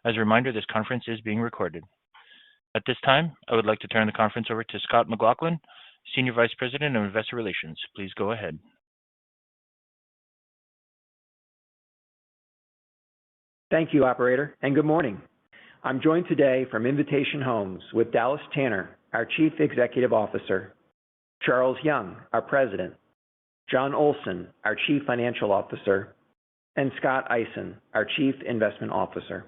As a reminder, this conference is being recorded. At this time, I would like to turn the conference over to Scott McLaughlin, Senior Vice President of Investor Relations. Please go ahead. Thank you, operator, and good morning. I'm joined today from Invitation Homes with Dallas Tanner, our Chief Executive Officer, Charles Young, our President, John Olson, our Chief Financial Officer, and Scott Eisen, our Chief Investment Officer.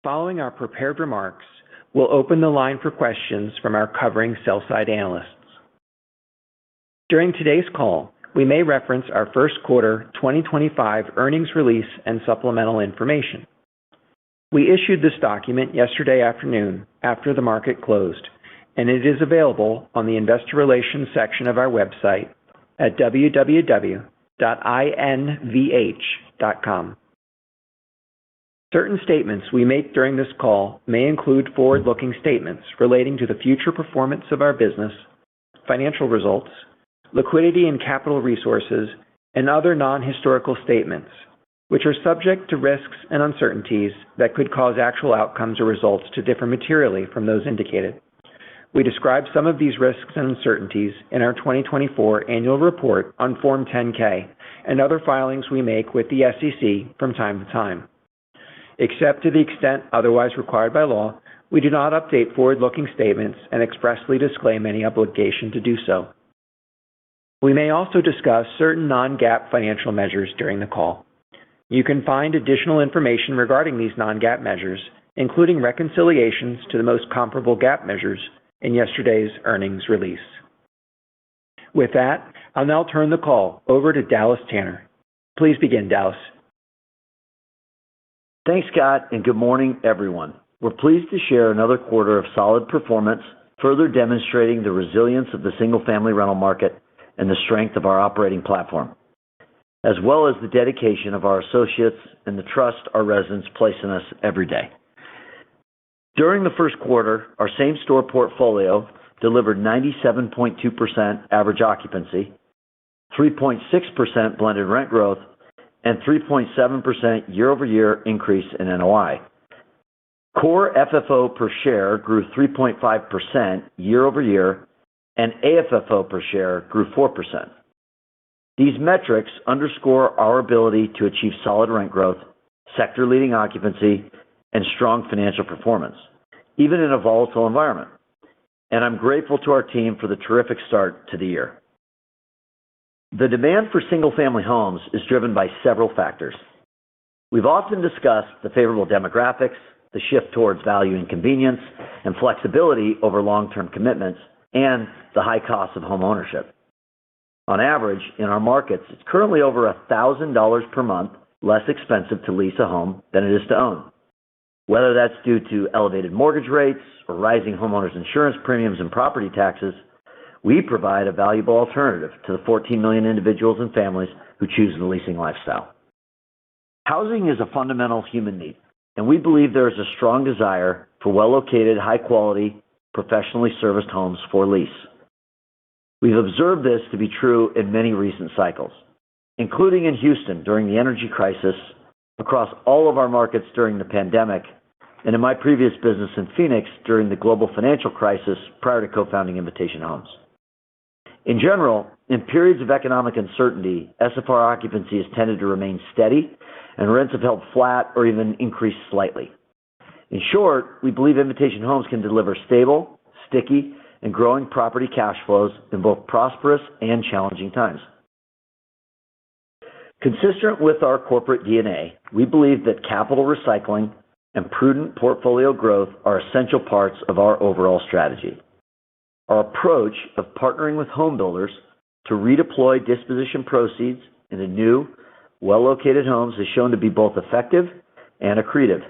Following our prepared remarks, we'll open the line for questions from our covering sell-side analysts. During today's call, we may reference our first quarter 2025 earnings release and supplemental information. We issued this document yesterday afternoon after the market closed, and it is available on the Investor Relations section of our website at www.invh.com. Certain statements we make during this call may include forward-looking statements relating to the future performance of our business, financial results, liquidity and capital resources, and other non-historical statements, which are subject to risks and uncertainties that could cause actual outcomes or results to differ materially from those indicated. We describe some of these risks and uncertainties in our 2024 annual report on Form 10-K and other filings we make with the SEC from time to time. Except to the extent otherwise required by law, we do not update forward-looking statements and expressly disclaim any obligation to do so. We may also discuss certain non-GAAP financial measures during the call. You can find additional information regarding these non-GAAP measures, including reconciliations to the most comparable GAAP measures, in yesterday's earnings release. With that, I'll now turn the call over to Dallas Tanner. Please begin, Dallas. Thanks, Scott, and good morning, everyone. We're pleased to share another quarter of solid performance, further demonstrating the resilience of the single-family rental market and the strength of our operating platform, as well as the dedication of our associates and the trust our residents place in us every day. During the first quarter, our same-store portfolio delivered 97.2% average occupancy, 3.6% blended rent growth, and 3.7% year-over-year increase in NOI. Core FFO per share grew 3.5% year-over-year, and AFFO per share grew 4%. These metrics underscore our ability to achieve solid rent growth, sector-leading occupancy, and strong financial performance, even in a volatile environment. And I'm grateful to our team for the terrific start to the year. The demand for single-family homes is driven by several factors. We've often discussed the favorable demographics, the shift towards value and convenience, and flexibility over long-term commitments, and the high cost of home ownership. On average, in our markets, it's currently over $1,000 per month less expensive to lease a home than it is to own. Whether that's due to elevated mortgage rates or rising homeowners insurance premiums and property taxes, we provide a valuable alternative to the 14 million individuals and families who choose the leasing lifestyle. Housing is a fundamental human need, and we believe there is a strong desire for well-located, high-quality, professionally serviced homes for lease. We've observed this to be true in many recent cycles, including in Houston during the energy crisis, across all of our markets during the pandemic, and in my previous business in Phoenix during the global financial crisis prior to co-founding Invitation Homes. In general, in periods of economic uncertainty, SFR occupancy has tended to remain steady, and rents have held flat or even increased slightly. In short, we believe Invitation Homes can deliver stable, sticky, and growing property cash flows in both prosperous and challenging times. Consistent with our corporate DNA, we believe that capital recycling and prudent portfolio growth are essential parts of our overall strategy. Our approach of partnering with home builders to redeploy disposition proceeds into new, well-located homes has shown to be both effective and accretive.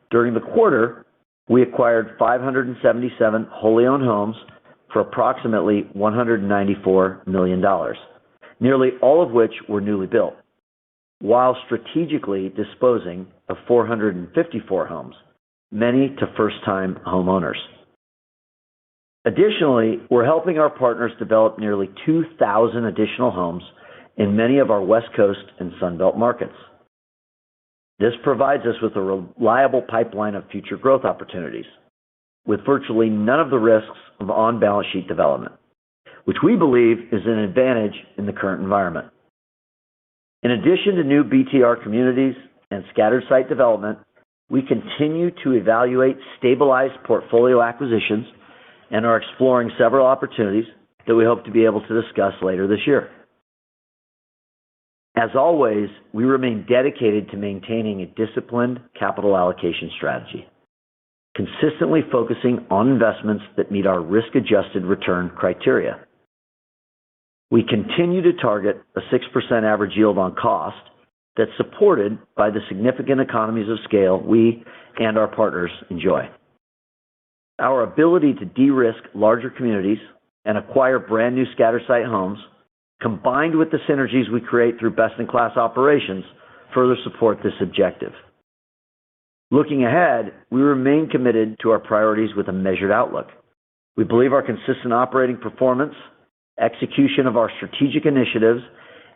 During the quarter, we acquired 577 wholly owned homes for approximately $194 million, nearly all of which were newly built, while strategically disposing of 454 homes, many to first-time homeowners. Additionally, we're helping our partners develop nearly 2,000 additional homes in many of our West Coast and Sunbelt markets. This provides us with a reliable pipeline of future growth opportunities, with virtually none of the risks of on-balance sheet development, which we believe is an advantage in the current environment. In addition to new BTR communities and scattered site development, we continue to evaluate stabilized portfolio acquisitions and are exploring several opportunities that we hope to be able to discuss later this year. As always, we remain dedicated to maintaining a disciplined capital allocation strategy, consistently focusing on investments that meet our risk-adjusted return criteria. We continue to target a 6% average yield on cost that's supported by the significant economies of scale we and our partners enjoy. Our ability to de-risk larger communities and acquire brand new scatter site homes, combined with the synergies we create through best-in-class operations, further support this objective. Looking ahead, we remain committed to our priorities with a measured outlook. We believe our consistent operating performance, execution of our strategic initiatives,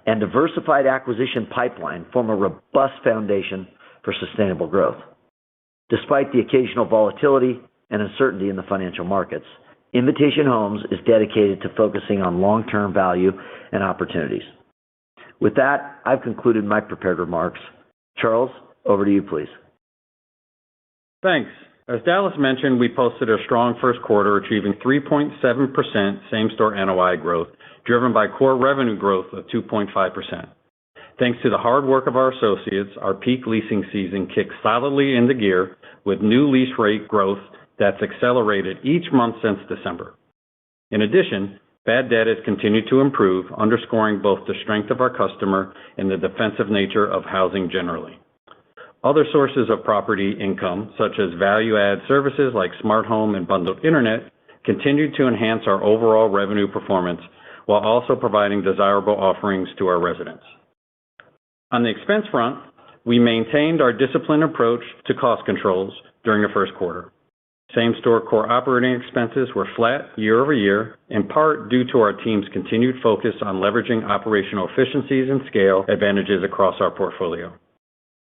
and diversified acquisition pipeline form a robust foundation for sustainable growth. Despite the occasional volatility and uncertainty in the financial markets, Invitation Homes is dedicated to focusing on long-term value and opportunities. With that, I've concluded my prepared remarks. Charles, over to you, please. Thanks. As Dallas mentioned, we posted a strong first quarter, achieving 3.7% same-store NOI growth, driven by core revenue growth of 2.5%. Thanks to the hard work of our associates, our peak leasing season kicked solidly into gear with new lease rate growth that's accelerated each month since December. In addition, bad debt has continued to improve, underscoring both the strength of our customer and the defensive nature of housing generally. Other sources of property income, such as value-add services like smart home and bundled internet, continue to enhance our overall revenue performance while also providing desirable offerings to our residents. On the expense front, we maintained our disciplined approach to cost controls during the first quarter. Same-store core operating expenses were flat year over year, in part due to our team's continued focus on leveraging operational efficiencies and scale advantages across our portfolio.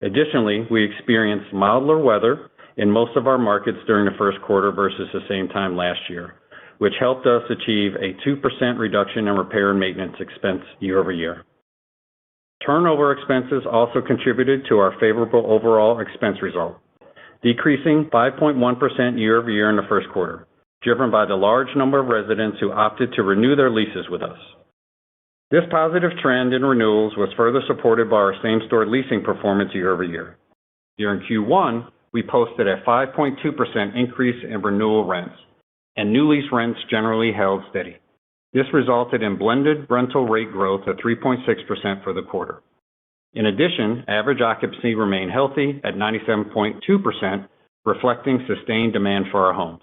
Additionally, we experienced milder weather in most of our markets during the first quarter versus the same time last year, which helped us achieve a 2% reduction in repair and maintenance expense year over year. Turnover expenses also contributed to our favorable overall expense result, decreasing 5.1% year over year in the first quarter, driven by the large number of residents who opted to renew their leases with us. This positive trend in renewals was further supported by our same-store leasing performance year over year. During Q1, we posted a 5.2% increase in renewal rents, and new lease rents generally held steady. This resulted in blended rental rate growth of 3.6% for the quarter. In addition, average occupancy remained healthy at 97.2%, reflecting sustained demand for our homes.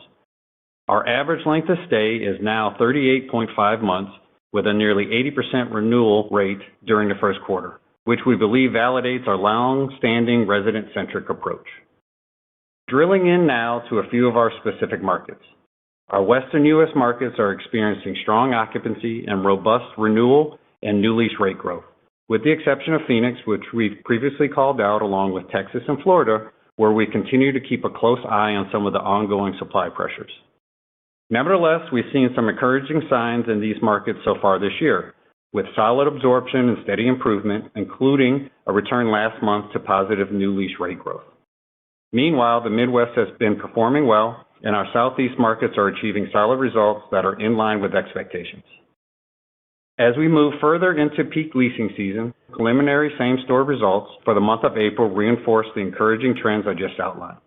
Our average length of stay is now 38.5 months, with a nearly 80% renewal rate during the first quarter, which we believe validates our long-standing resident-centric approach. Drilling in now to a few of our specific markets. Our Western U.S. markets are experiencing strong occupancy and robust renewal and new lease rate growth, with the exception of Phoenix, which we've previously called out, along with Texas and Florida, where we continue to keep a close eye on some of the ongoing supply pressures. Nevertheless, we've seen some encouraging signs in these markets so far this year, with solid absorption and steady improvement, including a return last month to positive new lease rate growth. Meanwhile, the Midwest has been performing well, and our Southeast markets are achieving solid results that are in line with expectations. As we move further into peak leasing season, preliminary same-store results for the month of April reinforce the encouraging trends I just outlined.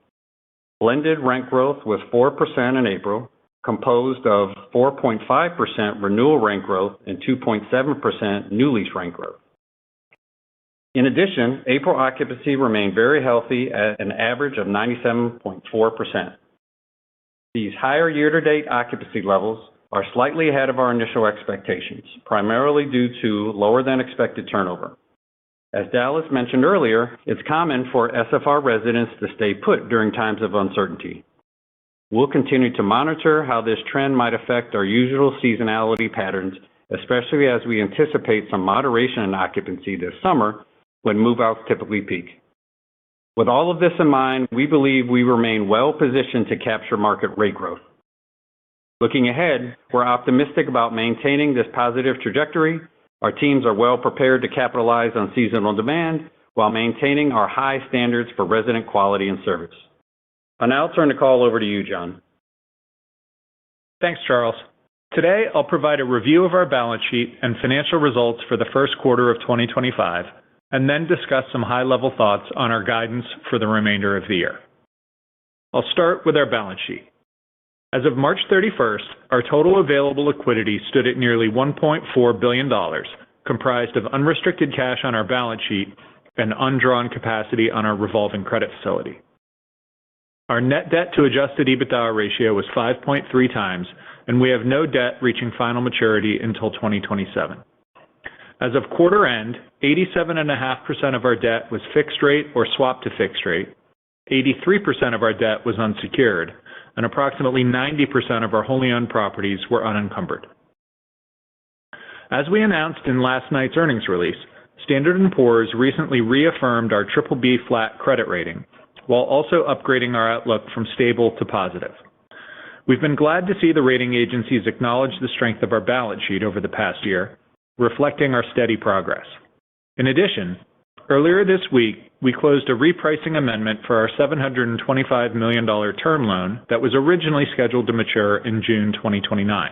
Blended rent growth was 4% in April, composed of 4.5% renewal rent growth and 2.7% new lease rent growth. In addition, April occupancy remained very healthy at an average of 97.4%. These higher year-to-date occupancy levels are slightly ahead of our initial expectations, primarily due to lower than expected turnover. As Dallas mentioned earlier, it's common for SFR residents to stay put during times of uncertainty. We'll continue to monitor how this trend might affect our usual seasonality patterns, especially as we anticipate some moderation in occupancy this summer when move-outs typically peak. With all of this in mind, we believe we remain well positioned to capture market rate growth. Looking ahead, we're optimistic about maintaining this positive trajectory. Our teams are well prepared to capitalize on seasonal demand while maintaining our high standards for resident quality and service. I'll now turn the call over to you, John. Thanks, Charles. Today, I'll provide a review of our balance sheet and financial results for the first quarter of 2025, and then discuss some high-level thoughts on our guidance for the remainder of the year. I'll start with our balance sheet. As of March 31st, our total available liquidity stood at nearly $1.4 billion, comprised of unrestricted cash on our balance sheet and undrawn capacity on our revolving credit facility. Our net debt to adjusted EBITDA ratio was 5.3 times, and we have no debt reaching final maturity until 2027. As of quarter end, 87.5% of our debt was fixed rate or swapped to fixed rate, 83% of our debt was unsecured, and approximately 90% of our wholly owned properties were unencumbered. As we announced in last night's earnings release, Standard & Poor's recently reaffirmed our BBB flat credit rating, while also upgrading our outlook from stable to positive. We've been glad to see the rating agencies acknowledge the strength of our balance sheet over the past year, reflecting our steady progress. In addition, earlier this week, we closed a repricing amendment for our $725 million term loan that was originally scheduled to mature in June 2029.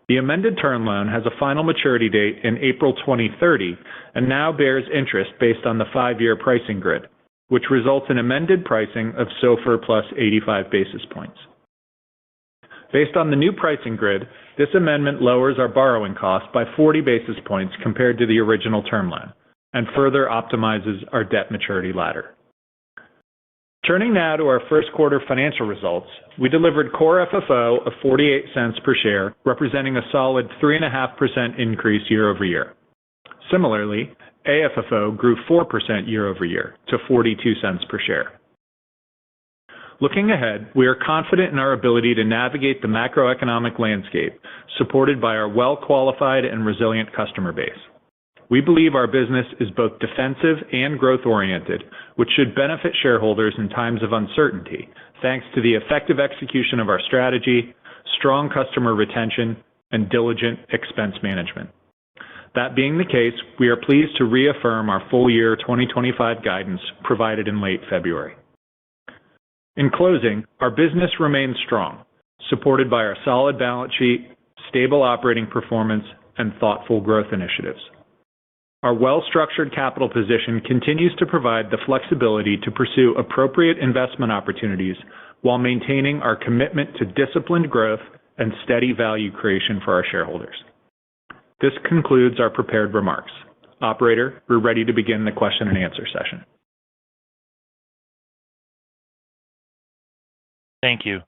The amended term loan has a final maturity date in April 2030 and now bears interest based on the 5-year pricing grid, which results in amended pricing of SOFR plus 85 basis points. Based on the new pricing grid, this amendment lowers our borrowing cost by 40 basis points compared to the original term loan and further optimizes our debt maturity ladder. Turning now to our first quarter financial results, we delivered core FFO of 48 cents per share, representing a solid 3.5% increase year over year. Similarly, AFFO grew 4% year over year to 42 cents per share. Looking ahead, we are confident in our ability to navigate the macroeconomic landscape, supported by our well-qualified and resilient customer base. We believe our business is both defensive and growth-oriented, which should benefit shareholders in times of uncertainty, thanks to the effective execution of our strategy, strong customer retention, and diligent expense management. That being the case, we are pleased to reaffirm our full year 2025 guidance provided in late February. In closing, our business remains strong, supported by our solid balance sheet, stable operating performance, and thoughtful growth initiatives. Our well-structured capital position continues to provide the flexibility to pursue appropriate investment opportunities while maintaining our commitment to disciplined growth and steady value creation for our shareholders. This concludes our prepared remarks. Operator, we're ready to begin the question and answer session. Thank you.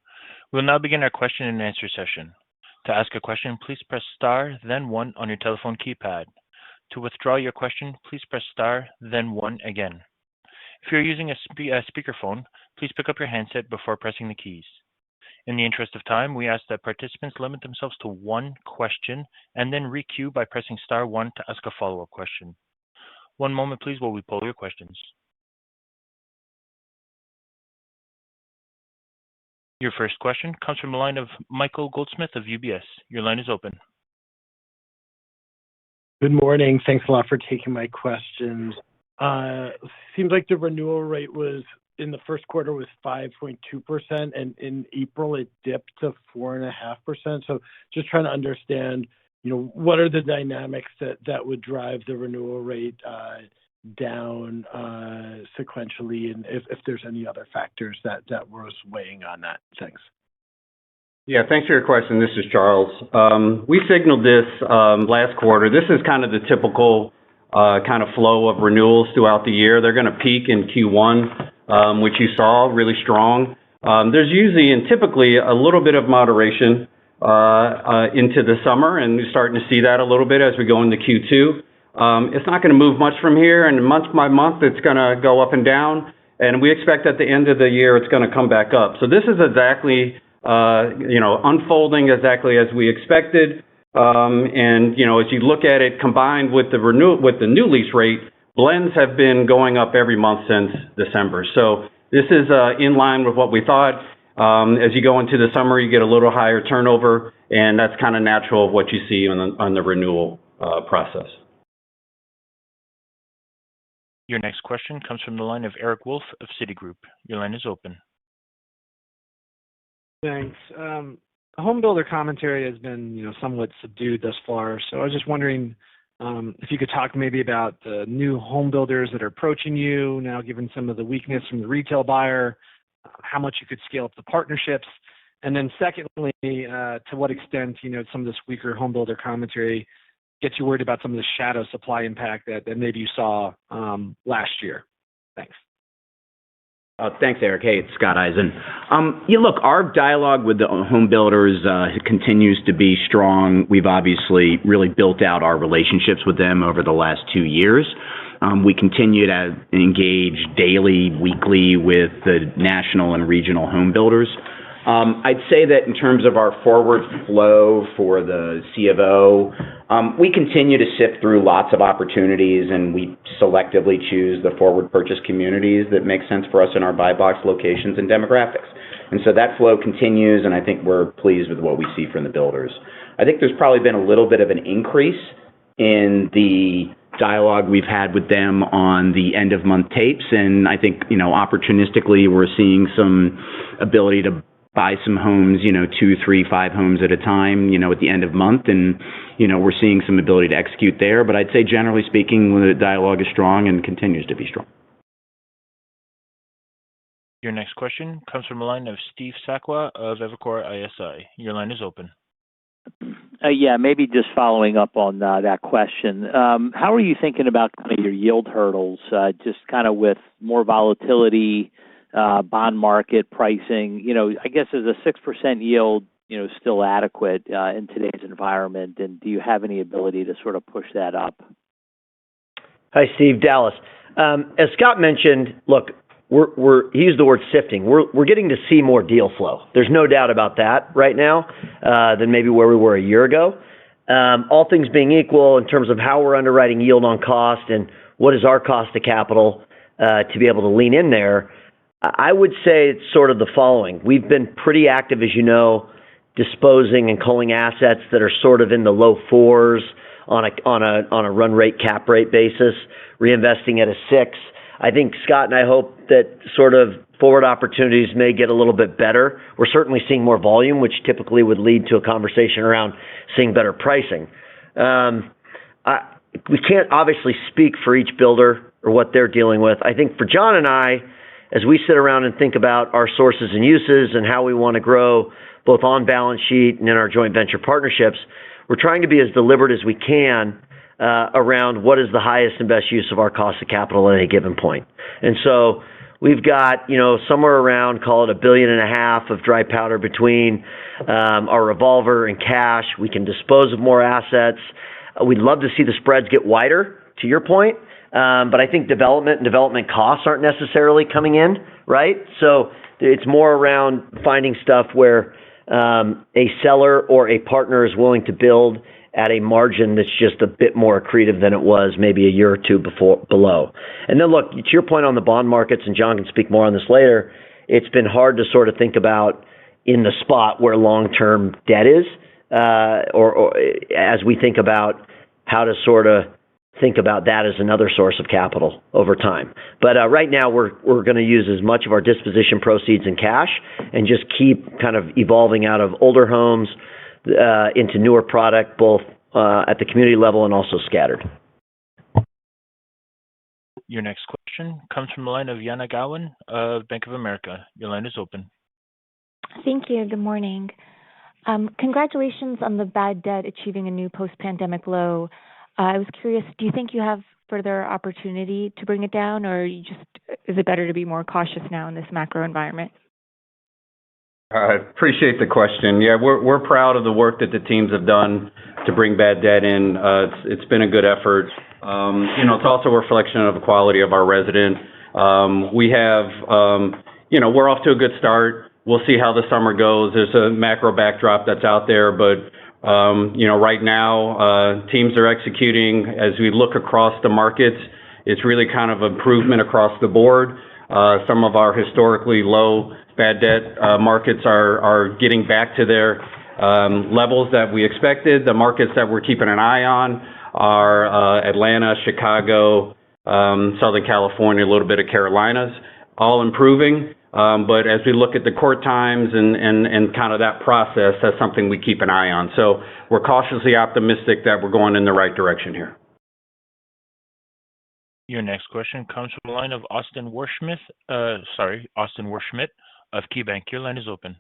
We'll now begin our question and answer session. To ask a question, please press star, then 1 on your telephone keypad. To withdraw your question, please press star, then 1 again. If you're using a speakerphone, please pick up your handset before pressing the keys. In the interest of time, we ask that participants limit themselves to 1 question and then re-queue by pressing star 1 to ask a follow-up question. One moment, please, while we poll your questions. Your first question comes from the line of Michael Goldsmith of UBS. Your line is open. Good morning. Thanks a lot for taking my questions. Seems like the renewal rate was in the first quarter was 5.2%, and in April it dipped to 4.5%. So just trying to understand, what are the dynamics that would drive the renewal rate down sequentially, and if there's any other factors that was weighing on that. Thanks. Yeah, thanks for your question. This is Charles. We signaled this last quarter. This is kind of the typical kind of flow of renewals throughout the year. They're going to peak in Q1, which you saw really strong. There's usually and typically a little bit of moderation into the summer, and we're starting to see that a little bit as we go into Q2. It's not going to move much from here, and month by month it's going to go up and down, and we expect at the end of the year it's going to come back up. So this is exactly unfolding exactly as we expected. And as you look at it combined with the new lease rate, blends have been going up every month since December. So this is in line with what we thought. As you go into the summer, you get a little higher turnover, and that's kind of natural of what you see on the renewal process. Your next question comes from the line of Eric Wolfe of Citigroup. Your line is open. Thanks. Home builder commentary has been, somewhat subdued thus far. So I was just wondering if you could talk maybe about the new home builders that are approaching you now, given some of the weakness from the retail buyer, how much you could scale up the partnerships. And then secondly, to what extent, some of this weaker home builder commentary gets you worried about some of the shadow supply impact that maybe you saw last year. Thanks. Thanks, Eric. Hey, it's Scott Eisen. Look, our dialogue with the home builders continues to be strong. We've obviously really built out our relationships with them over the last 2 years. We continue to engage daily, weekly with the national and regional home builders. I'd say that in terms of our forward flow for the C of O, we continue to sift through lots of opportunities, and we selectively choose the forward purchase communities that make sense for us in our buy box locations and demographics. And so that flow continues, and I think we're pleased with what we see from the builders. I think there's probably been a little bit of an increase in the dialogue we've had with them on the end of month tapes, and I think, opportunistically, we're seeing some ability to buy some homes, 2, 3, 5 homes at a time, at the end of month. And, we're seeing some ability to execute there. But I'd say generally speaking, the dialogue is strong and continues to be strong. Your next question comes from the line of Steve Sakwa of Evercore ISI. Your line is open. Maybe just following up on that question. How are you thinking about kind of your yield hurdles, just kind of with more volatility, bond market pricing? I guess is a 6% yield, still adequate in today's environment? And do you have any ability to sort of push that up? Hi, Steve. Dallas. As Scott mentioned, look, he used the word sifting. We're getting to see more deal flow. There's no doubt about that right now than maybe where we were a year ago. All things being equal in terms of how we're underwriting yield on cost and what is our cost of capital to be able to lean in there, I would say it's sort of the following. We've been pretty active, as you know, disposing and culling assets that are sort of in the low 4s on a run rate cap rate basis, reinvesting at a 6. I think Scott and I hope that sort of forward opportunities may get a little bit better. We're certainly seeing more volume, which typically would lead to a conversation around seeing better pricing. We can't obviously speak for each builder or what they're dealing with. I think for John and I, as we sit around and think about our sources and uses and how we want to grow both on balance sheet and in our joint venture partnerships, we're trying to be as deliberate as we can around what is the highest and best use of our cost of capital at any given point. And so we've got, somewhere around, call it $1.5 billion of dry powder between our revolver and cash. We can dispose of more assets. We'd love to see the spreads get wider, to your point. But I think development and development costs aren't necessarily coming in, right? So it's more around finding stuff where a seller or a partner is willing to build at a margin that's just a bit more accretive than it was maybe a year or two below. And then look, to your point on the bond markets, and John can speak more on this later, it's been hard to sort of think about in the spot where long-term debt is, or as we think about how to sort of think about that as another source of capital over time. But right now, we're going to use as much of our disposition proceeds in cash and just keep kind of evolving out of older homes into newer product, both at the community level and also scattered. Your next question comes from the line of Yana Gowan of Bank of America. Your line is open. Thank you. Good morning. Congratulations on the bad debt achieving a new post-pandemic low. I was curious, do you think you have further opportunity to bring it down, or is it better to be more cautious now in this macro environment? I appreciate the question. Yeah, we're proud of the work that the teams have done to bring bad debt in. It's been a good effort. It's also a reflection of the quality of our resident. We have, we're off to a good start. We'll see how the summer goes. There's a macro backdrop that's out there, but right now, teams are executing as we look across the markets. It's really kind of improvement across the board. Some of our historically low bad debt markets are getting back to their levels that we expected. The markets that we're keeping an eye on are Atlanta, Chicago, Southern California, a little bit of Carolinas, all improving. But as we look at the court times and kind of that process, that's something we keep an eye on. So we're cautiously optimistic that we're going in the right direction here. Your next question comes from the line of Austin Wurschmidt of KeyBank. Your line is open.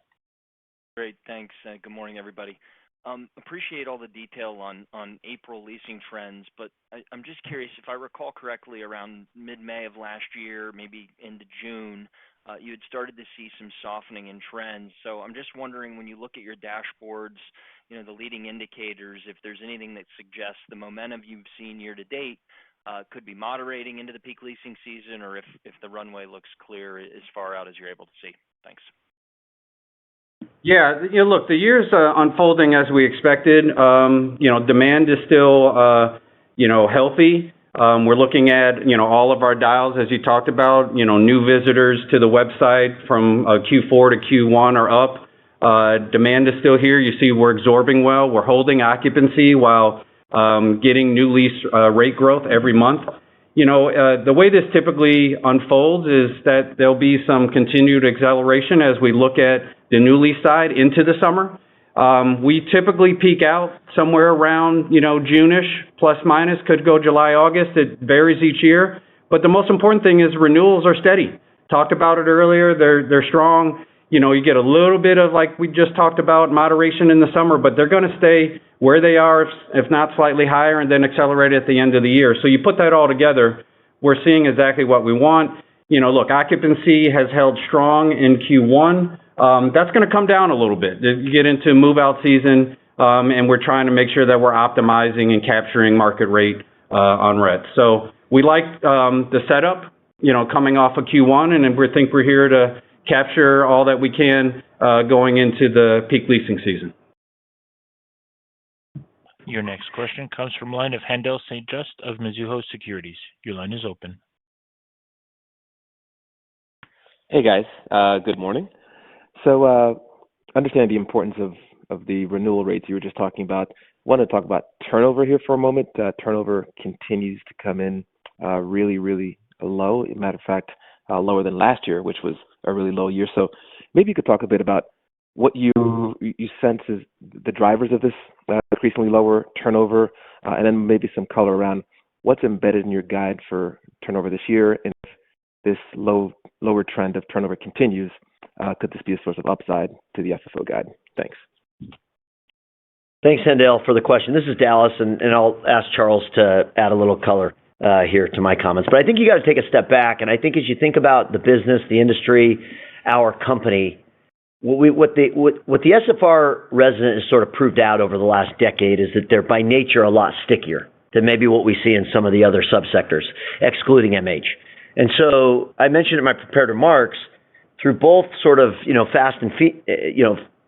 Great, thanks. Good morning, everybody. Appreciate all the detail on April leasing trends, but I'm just curious, if I recall correctly, around mid-May of last year, maybe into June, you had started to see some softening in trends. So I'm just wondering, when you look at your dashboards, the leading indicators, if there's anything that suggests the momentum you've seen year to date could be moderating into the peak leasing season, or if the runway looks clear as far out as you're able to see. Thanks. Yeah, look, the year's unfolding as we expected. Demand is still, healthy. We're looking at, all of our dials, as you talked about, new visitors to the website from Q4 to Q1 are up. Demand is still here. You see we're absorbing well. We're holding occupancy while getting new lease rate growth every month. The way this typically unfolds is that there'll be some continued acceleration as we look at the new lease side into the summer. We typically peak out somewhere around, June-ish, plus minus, could go July, August. It varies each year. But the most important thing is renewals are steady. Talked about it earlier. They're strong. You get a little bit of, like we just talked about, moderation in the summer, but they're going to stay where they are, if not slightly higher, and then accelerate at the end of the year. So you put that all together, we're seeing exactly what we want. Look, occupancy has held strong in Q1. That's going to come down a little bit. You get into move-out season, and we're trying to make sure that we're optimizing and capturing market rate on rent. So we like the setup, coming off of Q1, and we think we're here to capture all that we can going into the peak leasing season. Your next question comes from the line of Haendel St. Juste of Mizuho Securities. Your line is open. Hey, guys. Good morning. So understand the importance of the renewal rates you were just talking about. I want to talk about turnover here for a moment. Turnover continues to come in really, really low. As a matter of fact, lower than last year, which was a really low year. So maybe you could talk a bit about what you sense is the drivers of this increasingly lower turnover, and then maybe some color around what's embedded in your guide for turnover this year, and if this lower trend of turnover continues, could this be a source of upside to the FFO guide? Thanks. Thanks, Haendel, for the question. This is Dallas, and I'll ask Charles to add a little color here to my comments. But I think you got to take a step back, and I think as you think about the business, the industry, our company, what the SFR resident has sort of proved out over the last decade is that they're by nature a lot stickier than maybe what we see in some of the other subsectors, excluding MH. And so I mentioned in my prepared remarks, through both sort of,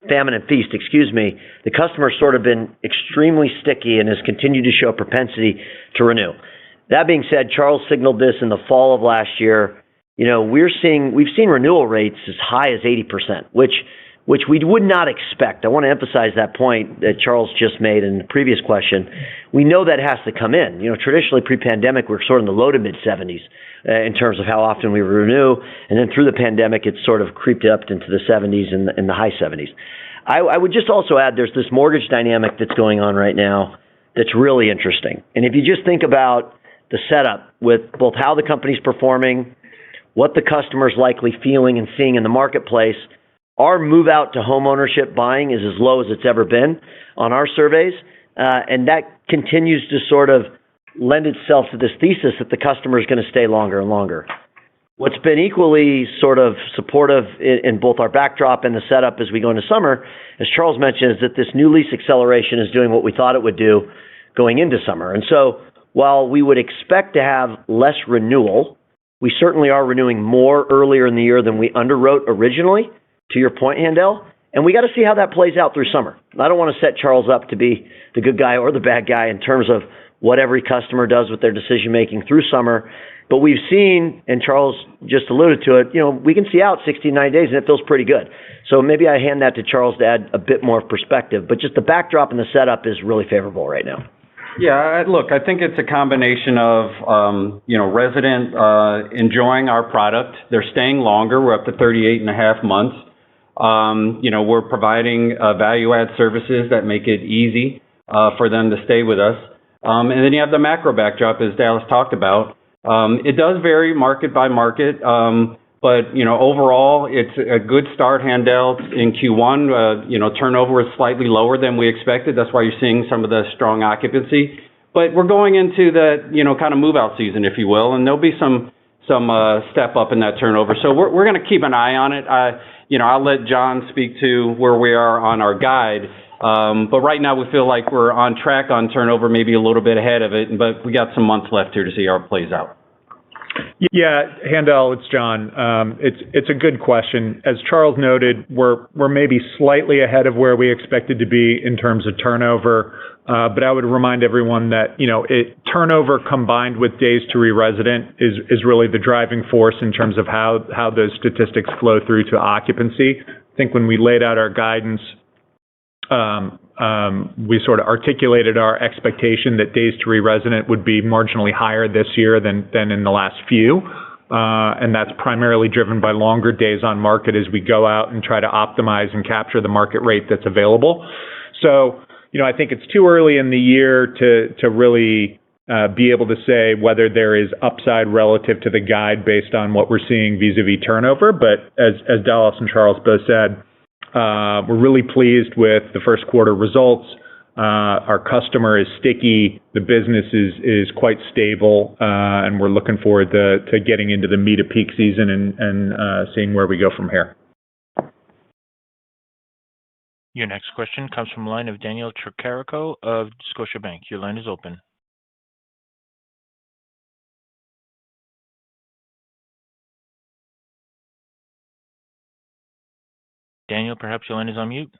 famine and feast, the customer's sort of been extremely sticky and has continued to show propensity to renew. That being said, Charles signaled this in the fall of last year. We've seen renewal rates as high as 80%, which we would not expect. I want to emphasize that point that Charles just made in the previous question. We know that has to come in. Traditionally pre-pandemic, we're sort of in the low to mid 70s in terms of how often we renew. And then through the pandemic, it's sort of creeped up into the 70s and the high 70s. I would just also add there's this mortgage dynamic that's going on right now that's really interesting. And if you just think about the setup with both how the company's performing, what the customer's likely feeling and seeing in the marketplace, our move out to home ownership buying is as low as it's ever been on our surveys. And that continues to sort of lend itself to this thesis that the customer is going to stay longer and longer. What's been equally sort of supportive in both our backdrop and the setup as we go into summer, as Charles mentioned, is that this new lease acceleration is doing what we thought it would do going into summer. And so while we would expect to have less renewal, we certainly are renewing more earlier in the year than we underwrote originally, to your point, Haendel, and we got to see how that plays out through summer. I don't want to set Charles up to be the good guy or the bad guy in terms of what every customer does with their decision-making through summer. But we've seen, and Charles just alluded to it, we can see out 60, 90 days, and it feels pretty good. So maybe I hand that to Charles to add a bit more perspective. But just the backdrop and the setup is really favorable right now. Yeah, look, I think it's a combination of, resident enjoying our product. They're staying longer. We're up to 38 and a half months. We're providing value-add services that make it easy for them to stay with us. And then you have the macro backdrop, as Dallas talked about. It does vary market by market, but overall, it's a good start, Handel, in Q1. Turnover is slightly lower than we expected. That's why you're seeing some of the strong occupancy. But we're going into the kind of move-out season, if you will, and there'll be some step up in that turnover. So we're going to keep an eye on it. I'll let John speak to where we are on our guide. But right now we feel like we're on track on turnover, maybe a little bit ahead of it, but we got some months left here to see how it plays out. Yeah, Handel, it's John. It's a good question. As Charles noted, we're maybe slightly ahead of where we expected to be in terms of turnover. But I would remind everyone that turnover combined with days to re-resident is really the driving force in terms of how those statistics flow through to occupancy. I think when we laid out our guidance, we sort of articulated our expectation that days to re-resident would be marginally higher this year than in the last few. And that's primarily driven by longer days on market as we go out and try to optimize and capture the market rate that's available. So, I think it's too early in the year to really be able to say whether there is upside relative to the guide based on what we're seeing vis-a-vis turnover. But as Dallas and Charles both said, we're really pleased with the first quarter results. Our customer is sticky. The business is quite stable, and we're looking forward to getting into the meat of peak season and seeing where we go from here. Your next question comes from the line of Daniel Tricarico of Scotiabank. Your line is open. Daniel, perhaps your line is on mute.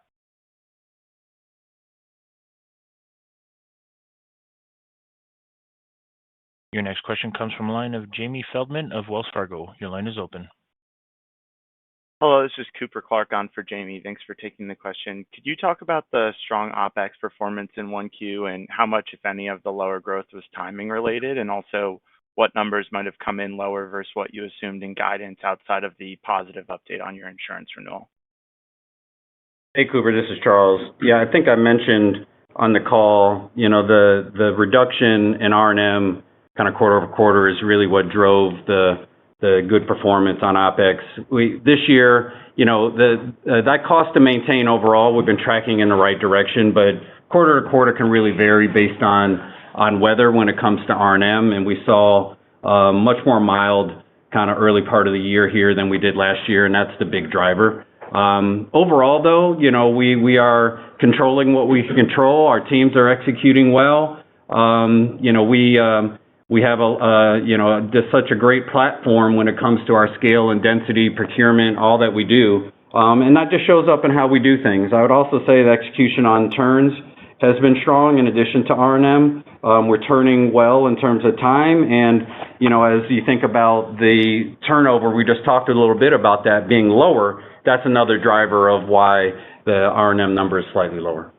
Your next question comes from the line of Jamie Feldman of Wells Fargo. Your line is open. Hello, this is Cooper Clark on for Jamie. Thanks for taking the question. Could you talk about the strong OpEx performance in 1Q and how much, if any, of the lower growth was timing related, and also what numbers might have come in lower versus what you assumed in guidance outside of the positive update on your insurance renewal? Hey, Cooper, this is Charles. Yeah, I think I mentioned on the call, the reduction in R&M kind of quarter over quarter is really what drove the good performance on OpEx. This year, that cost to maintain overall, we've been tracking in the right direction, but quarter to quarter can really vary based on weather when it comes to R&M, and we saw much more mild kind of early part of the year here than we did last year, and that's the big driver. Overall, though, we are controlling what we can control. Our teams are executing well. We have just such a great platform when it comes to our scale and density, procurement, all that we do. And that just shows up in how we do things. I would also say the execution on turns has been strong in addition to R&M. We're turning well in terms of time. And, as you think about the turnover, we just talked a little bit about that being lower. That's another driver of why the R&M number is slightly lower.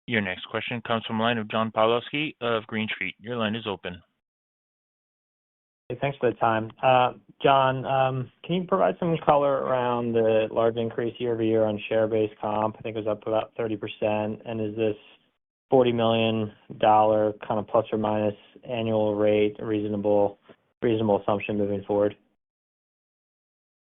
Your next question comes from the line of John Pawlowski of Green Street. Your line is open. Hey, thanks for the time. John, can you provide some color around the large increase year over year on share-based comp? I think it was up about 30%. And is this $40 million kind of plus or minus annual rate a reasonable assumption moving forward?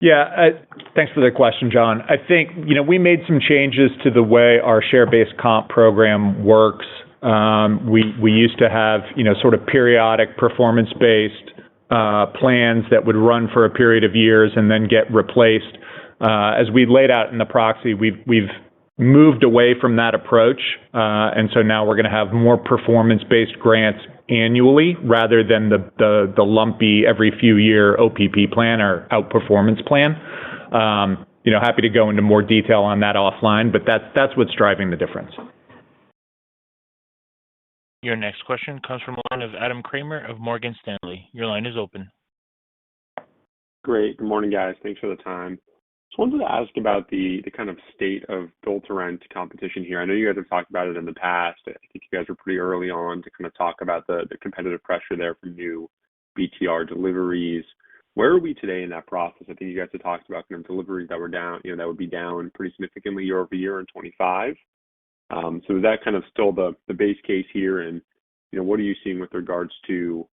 Yeah, thanks for the question, John. I think, we made some changes to the way our share-based comp program works. We used to have, sort of periodic performance-based plans that would run for a period of years and then get replaced. As we laid out in the proxy, we've moved away from that approach. And so now we're going to have more performance-based grants annually rather than the lumpy every few year OPP plan or outperformance plan. Happy to go into more detail on that offline, but that's what's driving the difference. Your next question comes from the line of Adam Kramer of Morgan Stanley. Your line is open. Great. Good morning, guys. Thanks for the time. Just wanted to ask about the kind of state of build-to-rent competition here. I know you guys have talked about it in the past. I think you guys were pretty early on to kind of talk about the competitive pressure there from new BTR deliveries. Where are we today in that process? I think you guys have talked about kind of deliveries that were down, that would be down pretty significantly year over year in 25. So is that kind of still the base case here? And, what are you seeing with regards to,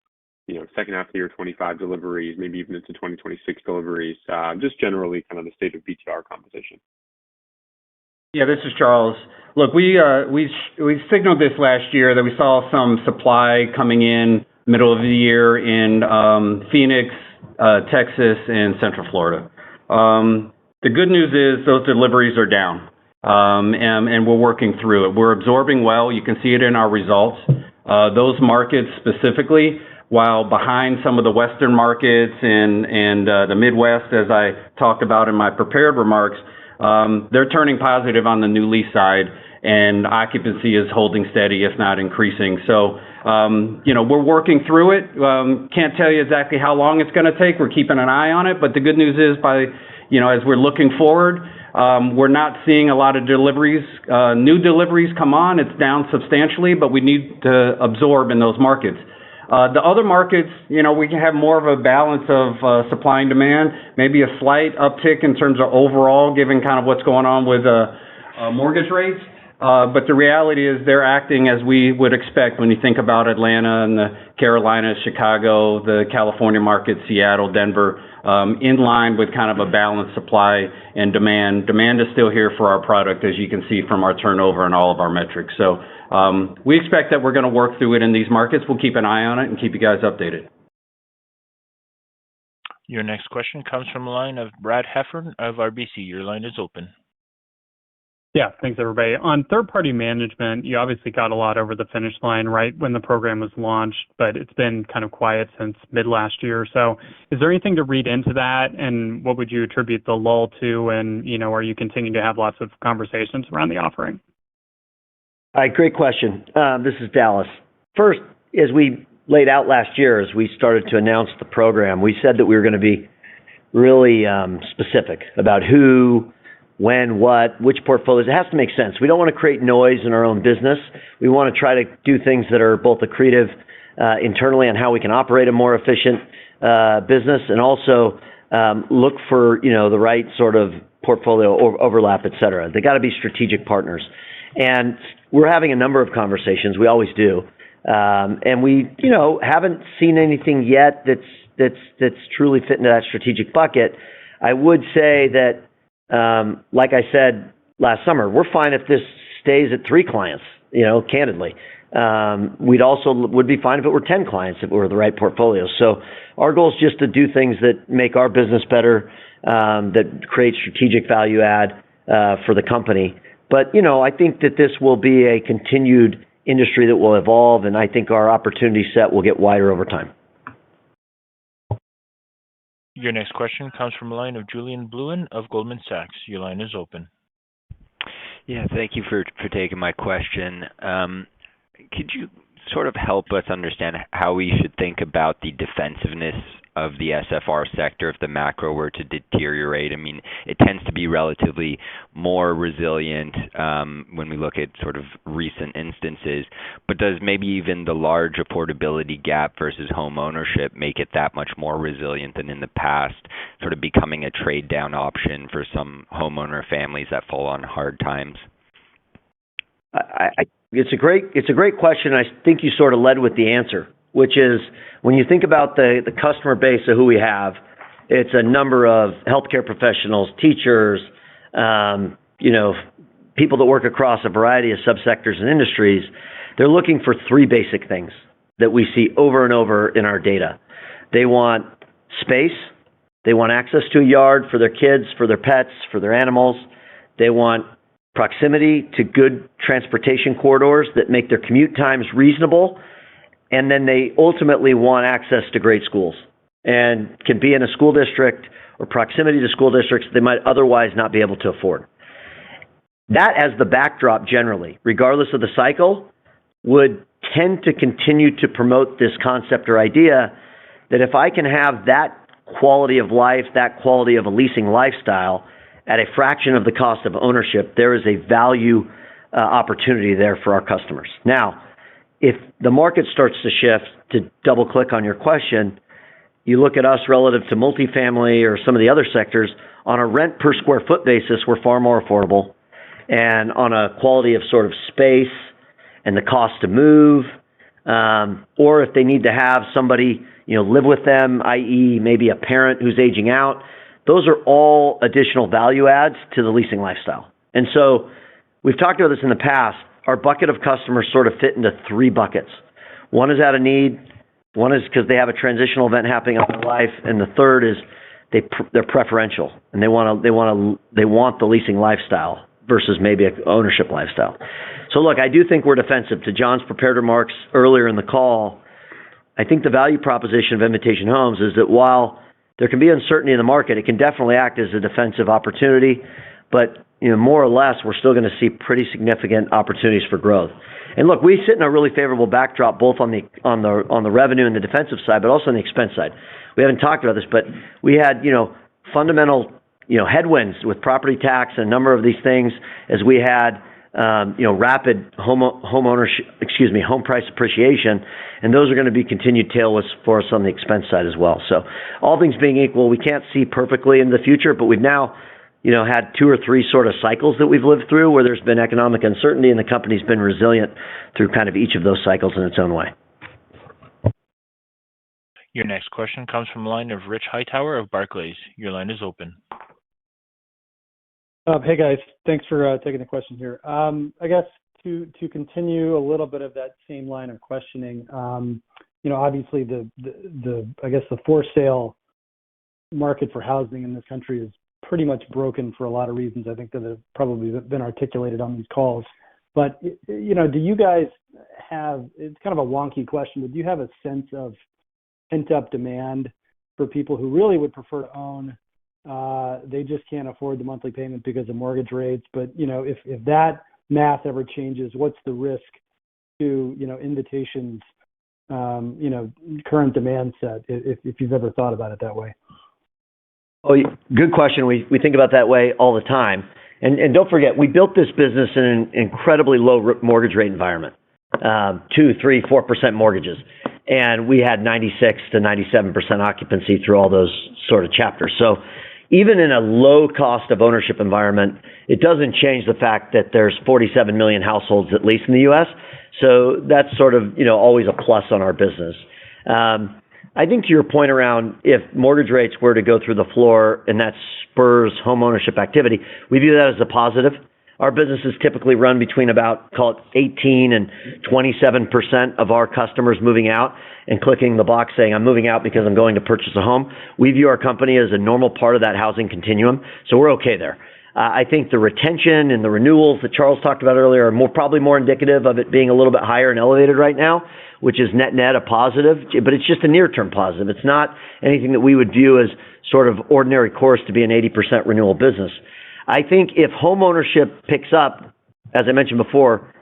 second half of the year 25 deliveries, maybe even into 2026 deliveries, just generally kind of the state of BTR competition? Yeah, this is Charles. Look, we signaled this last year that we saw some supply coming in middle of the year in Phoenix, Texas, and Central Florida. The good news is those deliveries are down, and we're working through it. We're absorbing well. You can see it in our results. Those markets specifically, while behind some of the Western markets and the Midwest, as I talked about in my prepared remarks, they're turning positive on the new lease side, and occupancy is holding steady, if not increasing. So, we're working through it. Can't tell you exactly how long it's going to take. We're keeping an eye on it. But the good news is as we're looking forward, we're not seeing a lot of deliveries, new deliveries come on. It's down substantially, but we need to absorb in those markets. The other markets, we can have more of a balance of supply and demand, maybe a slight uptick in terms of overall, given kind of what's going on with mortgage rates. But the reality is they're acting as we would expect when you think about Atlanta and the Carolinas, Chicago, the California market, Seattle, Denver, in line with kind of a balanced supply and demand. Demand is still here for our product, as you can see from our turnover and all of our metrics. So we expect that we're going to work through it in these markets. We'll keep an eye on it and keep you guys updated. Your next question comes from the line of Brad Heffern of RBC. Your line is open. Yeah, thanks, everybody. On third-party management, you obviously got a lot over the finish line right when the program was launched, but it's been kind of quiet since mid-last year. So is there anything to read into that, and what would you attribute the lull to, and, are you continuing to have lots of conversations around the offering? All right, great question. This is Dallas. First, as we laid out last year, as we started to announce the program, we said that we were going to be really specific about who, when, what, which portfolios. It has to make sense. We don't want to create noise in our own business. We want to try to do things that are both accretive internally on how we can operate a more efficient business, and also look for, the right sort of portfolio overlap, et cetera. They got to be strategic partners. And we're having a number of conversations. We always do. And we, haven't seen anything yet that's truly fit into that strategic bucket. I would say that, like I said last summer, we're fine if this stays at 3 clients, candidly. We'd also would be fine if it were 10 clients, if it were the right portfolio. So our goal is just to do things that make our business better, that create strategic value add for the company. But, I think that this will be a continued industry that will evolve, and I think our opportunity set will get wider over time. Your next question comes from the line of Julian Bluin of Goldman Sachs. Your line is open. Yeah, thank you for taking my question. Could you sort of help us understand how we should think about the defensiveness of the SFR sector if the macro were to deteriorate? I mean, it tends to be relatively more resilient when we look at sort of recent instances, but does maybe even the large affordability gap versus home ownership make it that much more resilient than in the past, sort of becoming a trade down option for some homeowner families that fall on hard times? It's a great question. I think you sort of led with the answer, which is when you think about the customer base of who we have, it's a number of healthcare professionals, teachers, people that work across a variety of subsectors and industries. They're looking for 3 basic things that we see over and over in our data. They want space. They want access to a yard for their kids, for their pets, for their animals. They want proximity to good transportation corridors that make their commute times reasonable. And then they ultimately want access to great schools and can be in a school district or proximity to school districts they might otherwise not be able to afford. That as the backdrop generally, regardless of the cycle, would tend to continue to promote this concept or idea that if I can have that quality of life, that quality of a leasing lifestyle at a fraction of the cost of ownership, there is a value opportunity there for our customers. Now, if the market starts to shift, to double click on your question, you look at us relative to multifamily or some of the other sectors, on a rent per square foot basis, we're far more affordable. And on a quality of sort of space and the cost to move, or if they need to have somebody, live with them, i.e. maybe a parent who's aging out, those are all additional value adds to the leasing lifestyle. And so we've talked about this in the past. Our bucket of customers sort of fit into three buckets. One is out of need. One is because they have a transitional event happening in their life, and the third is they're preferential and they want the leasing lifestyle versus maybe an ownership lifestyle. So look, I do think we're defensive. To John's prepared remarks earlier in the call, I think the value proposition of Invitation Homes is that while there can be uncertainty in the market, it can definitely act as a defensive opportunity. But more or less, we're still going to see pretty significant opportunities for growth. And look, we sit in a really favorable backdrop, both on the revenue and the defensive side, but also on the expense side. We haven't talked about this, but we had fundamental headwinds with property tax and a number of these things as we had rapid home price appreciation, and those are going to be continued tailwinds for us on the expense side as well. So all things being equal, we can't see perfectly in the future, but we've now had two or three sort of cycles that we've lived through where there's been economic uncertainty, and the company's been resilient through kind of each of those cycles in its own way. Your next question comes from the line of Rich Hightower of Barclays. Your line is open. Hey guys, thanks for taking the question here. I guess to continue a little bit of that same line of questioning, obviously the for sale market for housing in this country is pretty much broken for a lot of reasons, I think, that have probably been articulated on these calls. But do you guys have, it's kind of a wonky question, but do you have a sense of pent up demand for people who really would prefer to own? They just can't afford the monthly payment because of mortgage rates. But if that math ever changes, what's the risk to Invitation's current demand set? If you've ever thought about it that way. Oh, good question. We think about that way all the time. And don't forget, we built this business in an incredibly low mortgage rate environment, 2%, 3%, 4% mortgages. And we had 96 to 97% occupancy through all those sort of chapters. So even in a low cost of ownership environment, it doesn't change the fact that there's 47 million households at least in the U.S. So that's sort of, always a plus on our business. I think to your point around if mortgage rates were to go through the floor and that spurs home ownership activity, we view that as a positive. Our businesses typically run between about, call it 18 and 27% of our customers moving out and clicking the box saying, I'm moving out because I'm going to purchase a home. We view our company as a normal part of that housing continuum, so we're okay there. I think the retention and the renewals that Charles talked about earlier are probably more indicative of it being a little bit higher and elevated right now, which is net a positive, but it's just a near-term positive. It's not anything that we would view as sort of ordinary course to be an 80% renewal business. I think if home ownership picks up, as I mentioned before,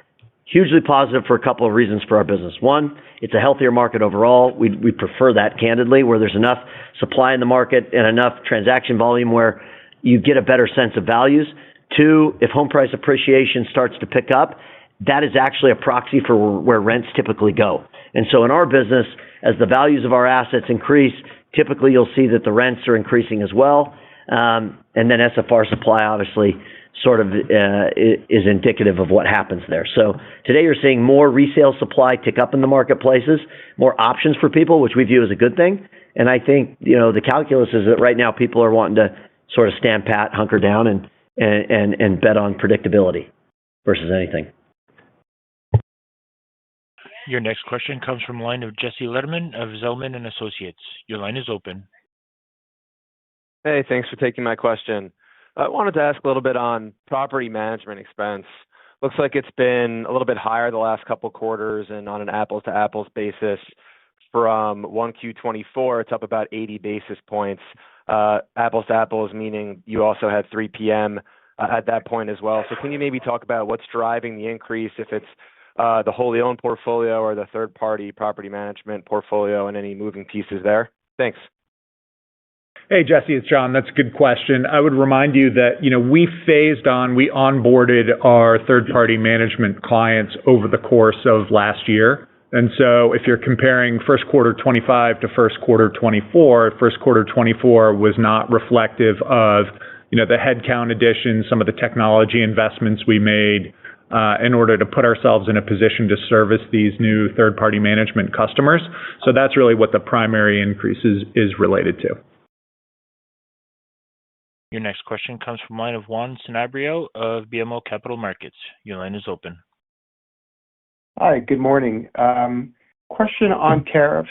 hugely positive for a couple of reasons for our business. One, it's a healthier market overall. We prefer that, candidly, where there's enough supply in the market and enough transaction volume where you get a better sense of values. Two, if home price appreciation starts to pick up, that is actually a proxy for where rents typically go. And so in our business, as the values of our assets increase, typically you'll see that the rents are increasing as well. And then SFR supply obviously sort of is indicative of what happens there. So today you're seeing more resale supply tick up in the marketplaces, more options for people, which we view as a good thing. And I think, the calculus is that right now people are wanting to sort of stand pat, hunker down, and bet on predictability versus anything. Your next question comes from the line of Jesse Lederman of Zelman & Associates. Your line is open. Hey, thanks for taking my question. I wanted to ask a little bit on property management expense. Looks like it's been a little bit higher the last couple quarters, and on an apples-to-apples basis from 1Q24, it's up about 80 basis points. Apples-to-apples, meaning you also had 3 p.m. At that point as well. So can you maybe talk about what's driving the increase, if it's the wholly owned portfolio or the third-party property management portfolio and any moving pieces there? Thanks. Hey, Jesse, it's John. That's a good question. I would remind you that, we onboarded our third-party management clients over the course of last year. And so if you're comparing first quarter 25 to first quarter 24, first quarter 24 was not reflective of, the headcount addition, some of the technology investments we made in order to put ourselves in a position to service these new third-party management customers. So that's really what the primary increase is related to. Your next question comes from the line of Juan Sanabria of BMO Capital Markets. Your line is open. Hi, good morning. Question on tariffs.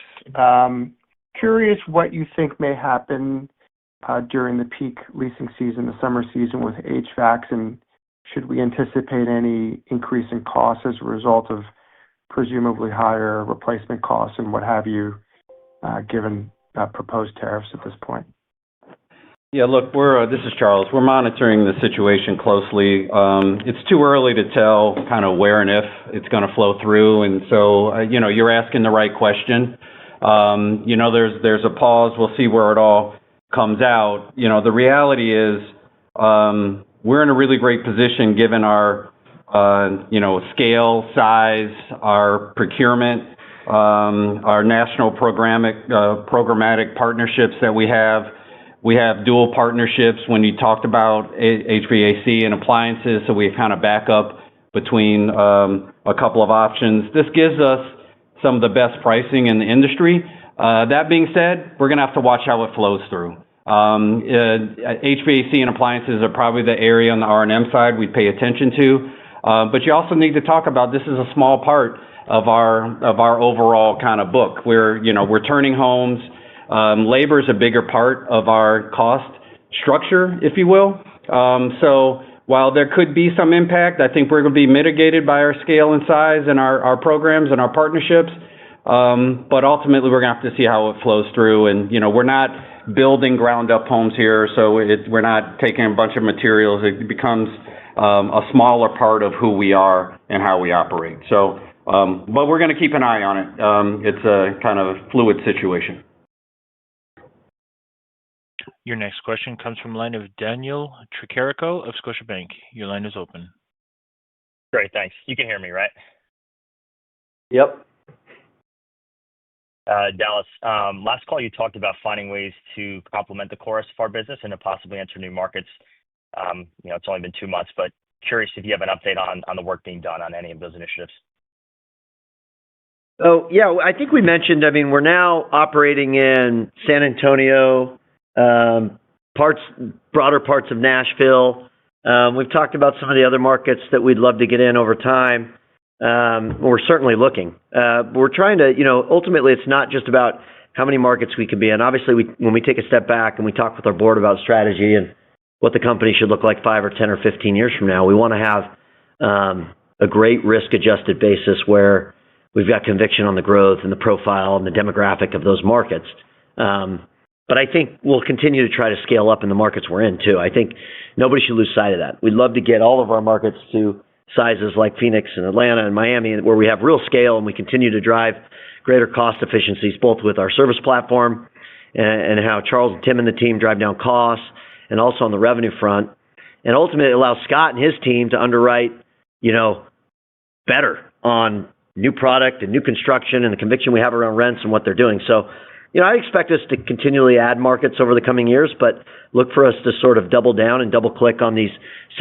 Curious what you think may happen during the peak leasing season, the summer season with HVACs, and should we anticipate any increase in costs as a result of presumably higher replacement costs and what have you, given proposed tariffs at this point? Yeah, look, this is Charles. We're monitoring the situation closely. It's too early to tell kind of where and if it's going to flow through. And so, you're asking the right question. There's a pause. We'll see where it all comes out. The reality is we're in a really great position given our, scale, size, our procurement, our national programmatic partnerships that we have. We have dual partnerships when you talked about HVAC and appliances, so we kind of back up between a couple of options. This gives us some of the best pricing in the industry. That being said, we're going to have to watch how it flows through. HVAC and appliances are probably the area on the R&M side we pay attention to. But you also need to talk about this is a small part of our overall kind of book. We're turning homes. Labor is a bigger part of our cost structure, if you will. So while there could be some impact, I think we're going to be mitigated by our scale and size and our programs and our partnerships. But ultimately, we're going to have to see how it flows through. And, we're not building ground-up homes here, so we're not taking a bunch of materials. It becomes a smaller part of who we are and how we operate. So, but we're going to keep an eye on it. It's a kind of fluid situation. Your next question comes from the line of Daniel Tricarico of Scotiabank. Your line is open. Great, thanks. You can hear me, right? Yep. Dallas, last call you talked about finding ways to complement the core SFR business and to possibly enter new markets. It's only been 2 months, but curious if you have an update on the work being done on any of those initiatives. Oh, yeah, I think we mentioned, we're now operating in San Antonio, broader parts of Nashville. We've talked about some of the other markets that we'd love to get in over time. We're certainly looking. We're trying to, ultimately, it's not just about how many markets we can be in. Obviously, when we take a step back and we talk with our board about strategy and what the company should look like 5 or 10 or 15 years from now, we want to have a great risk-adjusted basis where we've got conviction on the growth and the profile and the demographic of those markets. But I think we'll continue to try to scale up in the markets we're in, too. I think nobody should lose sight of that. We'd love to get all of our markets to sizes like Phoenix and Atlanta and Miami, where we have real scale and we continue to drive greater cost efficiencies, both with our service platform and how Charles and Tim and the team drive down costs, and also on the revenue front. And ultimately, it allows Scott and his team to underwrite, better on new product and new construction and the conviction we have around rents and what they're doing. So, I expect us to continually add markets over the coming years, but look for us to sort of double down and double click on these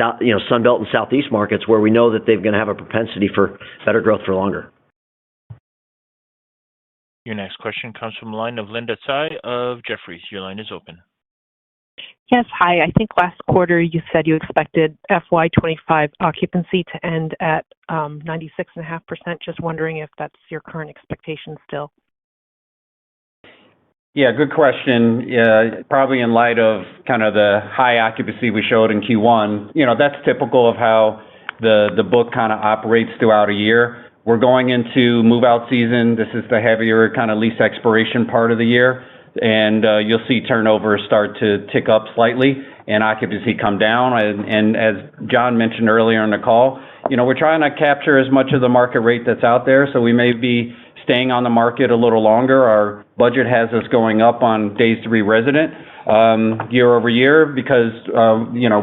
Sunbelt and Southeast markets where we know that they're going to have a propensity for better growth for longer. Your next question comes from the line of Linda Tsai of Jefferies. Your line is open. Yes, hi. I think last quarter you said you expected FY25 occupancy to end at 96.5%. Just wondering if that's your current expectation still. Yeah, good question. Yeah, probably in light of kind of the high occupancy we showed in Q1, that's typical of how the book kind of operates throughout a year. We're going into move-out season. This is the heavier kind of lease expiration part of the year. And you'll see turnover start to tick up slightly and occupancy come down. And as John mentioned earlier in the call, we're trying to capture as much of the market rate that's out there, so we may be staying on the market a little longer. Our budget has us going up on days to re-resident year over year because,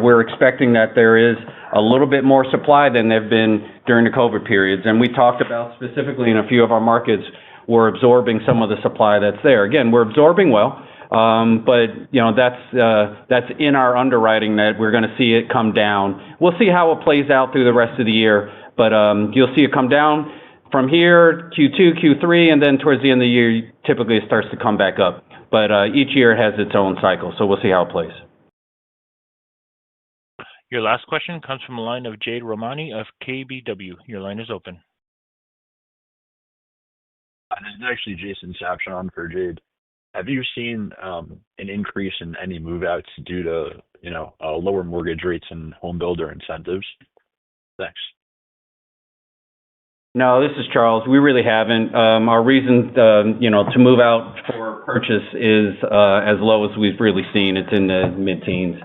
we're expecting that there is a little bit more supply than there've been during the COVID periods. And we talked about specifically in a few of our markets, we're absorbing some of the supply that's there. Again, we're absorbing well, but that's in our underwriting that we're going to see it come down. We'll see how it plays out through the rest of the year, but you'll see it come down from here, Q2, Q3, and then towards the end of the year, typically it starts to come back up. But each year has its own cycle, so we'll see how it plays. Your last question comes from the line of Jade Rahmani of KBW. Your line is open. This is actually Jason Sapchon for Jade. Have you seen an increase in any move-outs due to, lower mortgage rates and home builder incentives? Thanks. No, this is Charles. We really haven't. Our reason, to move out for purchase is as low as we've really seen. It's in the mid-teens.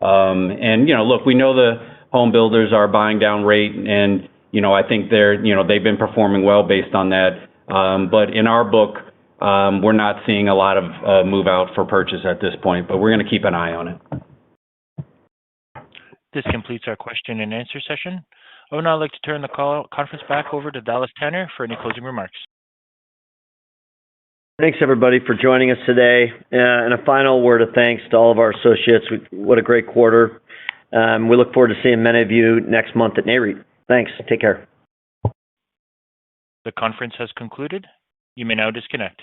Look, we know the home builders are buying down rate, and I think they've been performing well based on that. But in our book, we're not seeing a lot of move out for purchase at this point, but we're going to keep an eye on it. This completes our question and answer session. I would now like to turn the conference back over to Dallas Tanner for any closing remarks. Thanks, everybody, for joining us today. And a final word of thanks to all of our associates. What a great quarter. We look forward to seeing many of you next month at NAREIT. Thanks. Take care. The conference has concluded. You may now disconnect.